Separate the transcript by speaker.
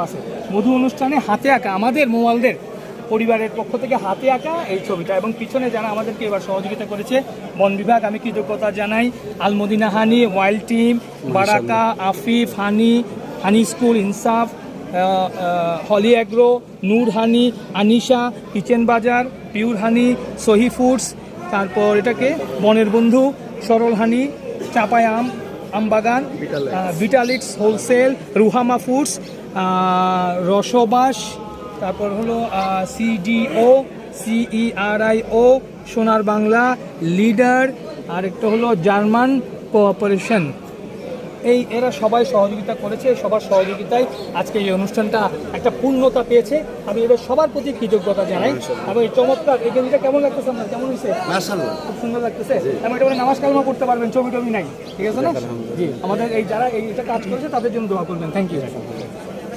Speaker 1: আছে মধু অনুষ্ঠানে হাতে আঁকা আমাদের মোয়ালদের পরিবারের পক্ষ থেকে হাতে আঁকা এই ছবিটা, এবং পিছনে যারা আমাদেরকে এবার সহযোগিতা করেছে বন বিভাগ, আমি কৃতজ্ঞতা জানাই। আলমদিনা হানি, ওয়াইল্ড টিম, বারাকা, আফিফ, হানি স্কুল, ইনসাফ, হলি অ্যাগ্রো, নূর হানি, আনিশা, কিচেন বাজার, পিওর হানি, সহি ফুডস, তারপর এটাকে বনের বন্ধু, সরল হানি, চাপায় আমবাগান, ভিটালিক্স হোলসেল, রুহামা ফুডস, রসবাস, তারপর হলো সিডিও, সিইআরআইও, সোনার বাংলা, লিডার, আর একটা হলো জার্মান কোঅপারেশন। এরা সবাই সহযোগিতা করেছে, সবার সহযোগিতায় আজকে এই অনুষ্ঠানটা একটা পূর্ণতা পেয়েছে। আমি এবার সবার প্রতি কৃতজ্ঞতা জানাই। এবং এই চমৎকার এই গেঞ্জিটা কেমন লাগতেছে আপনার, কেমন হয়েছে?
Speaker 2: মাশাআল্লাহ,
Speaker 1: খুব সুন্দর লাগতেছে। এবং এটা বলে নামাজ কালামা করতে পারবেন, ছবি টবি নাই, ঠিক আছে না? জি, আমাদের এই যারা এইটা কাজ করেছে তাদের জন্য দোয়া করবেন। Thank you.